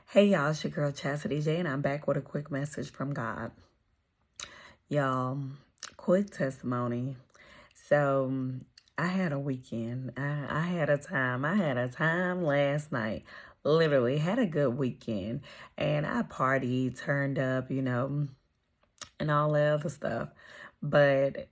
Hey y'all, it's your girl Chastity J, and I'm back with a quick message from God. Y'all, quick testimony. So, I had a weekend. I had a time. I had a time last night. Literally, had a good weekend. And I partied, turned up, and all that other stuff. But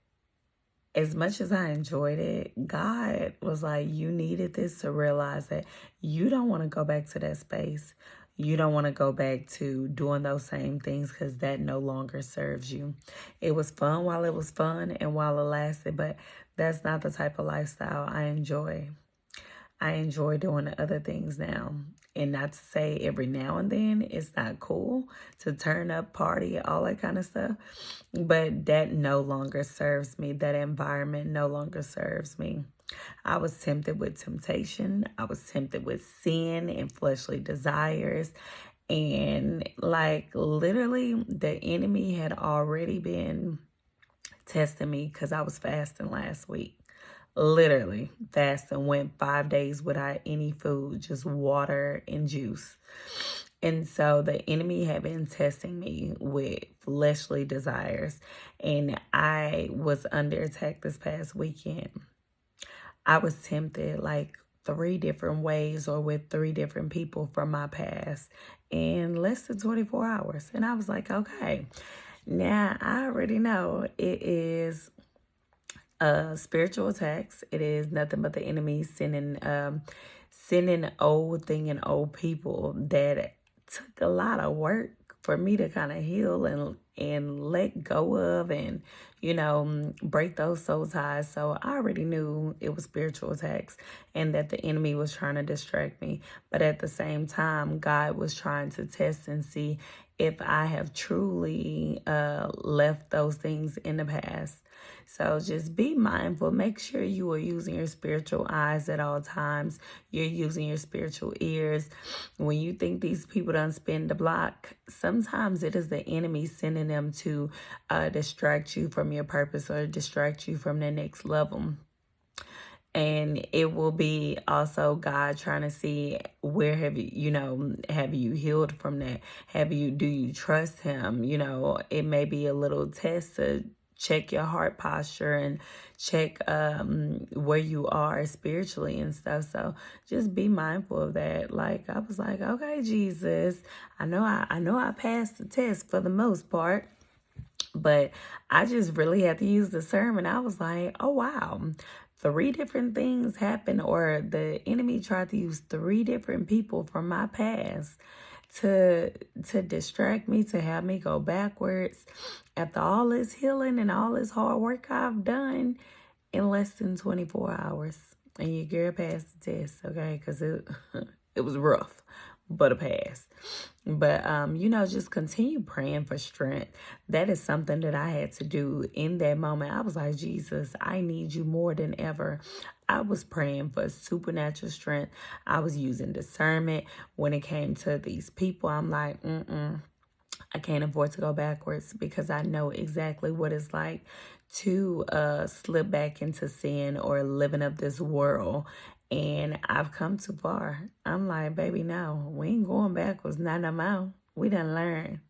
as much as I enjoyed it, God was like, you needed this to realize that you don't want to go back to that space. You don't want to go back to doing those same things because that no longer serves you. It was fun while it was fun and while it lasted, but that's not the type of lifestyle I enjoy. I enjoy doing the other things now. And not to say every now and then it's not cool to turn up, party, all that kind of stuff. But that no longer serves me. That environment no longer serves me. I was tempted with temptation. I was tempted with sin and fleshly desires. And like literally the enemy had already been testing me because I was fasting last week. Literally fasting, went 5 days without any food, just water and juice. And so the enemy had been testing me with fleshly desires, and I was under attack this past weekend. I was tempted like 3 different ways or with 3 different people from my past in less than 24 hours. And I was like, okay, now I already know it is spiritual attacks. It is nothing but the enemy sending old thing and old people that took a lot of work for me to kind of heal and let go of and break those soul ties. So I already knew it was spiritual attacks and that the enemy was trying to distract me, but at the same time God was trying to test and see if I have truly left those things in the past. So just be mindful. Make sure you are using your spiritual eyes at all times. You're using your spiritual ears. When you think these people done spin the block, sometimes it is the enemy sending them to distract you from your purpose or distract you from the next level. And it will be also God trying to see where have have you healed from that? Do you trust him? It may be a little test to check your heart posture and check where you are spiritually and stuff. So just be mindful of that. Like I was like, okay, Jesus, I know I passed the test for the most part. But I just really had to use discernment. I was like, oh, wow. 3 different things happened, or the enemy tried to use 3 different people from my past to distract me, to have me go backwards. After all this healing and all this hard work I've done in less than 24 hours. And your girl passed the test, okay? Because it was rough, but a pass. But, just continue praying for strength. That is something that I had to do in that moment. I was like, Jesus, I need you more than ever. I was praying for supernatural strength. I was using discernment when it came to these people. I'm like, I can't afford to go backwards because I know exactly what it's like to slip back into sin or living of this world. And I've come too far. I'm like, baby, no, we ain't going backwards, not no more. We done learned.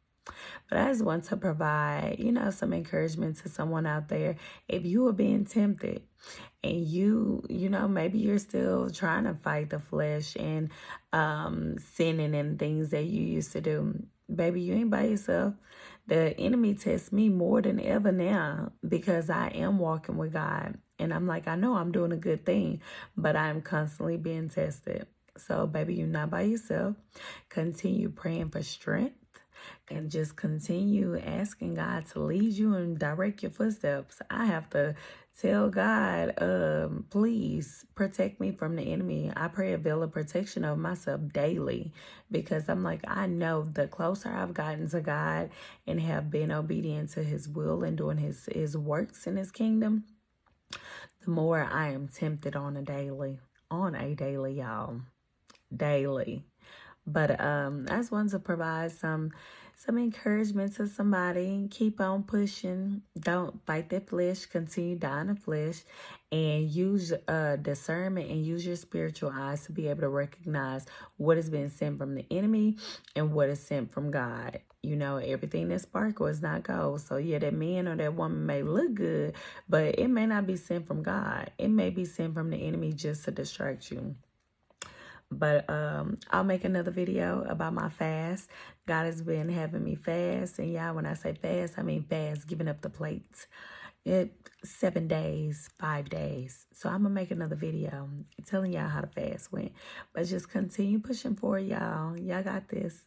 But I just want to provide, some encouragement to someone out there. If you are being tempted and maybe you're still trying to fight the flesh and sinning and things that you used to do, baby, you ain't by yourself. The enemy tests me more than ever now because I am walking with God. And I'm like, I know I'm doing a good thing, but I'm constantly being tested. So, baby, you're not by yourself. Continue praying for strength and just continue asking God to lead you and direct your footsteps. I have to tell God, please protect me from the enemy. I pray a veil of protection of myself daily because I'm like, I know the closer I've gotten to God and have been obedient to his will and doing his works in his kingdom, the more I am tempted on a daily, y'all, daily. But I just wanted to provide some encouragement to somebody. Keep on pushing. Don't fight that flesh. Continue dying the flesh. and use discernment and use your spiritual eyes to be able to recognize what has been sent from the enemy and what is sent from God. You know, everything that sparkle is not gold. So yeah, that man or that woman may look good, but it may not be sent from God. It may be sent from the enemy just to distract you. But I'll make another video about my fast. God has been having me fast. And y'all, when I say fast, I mean fast, giving up the plates. 7 days, 5 days. So I'm going to make another video telling y'all how the fast went. But just continue pushing forward, y'all. Y'all got this.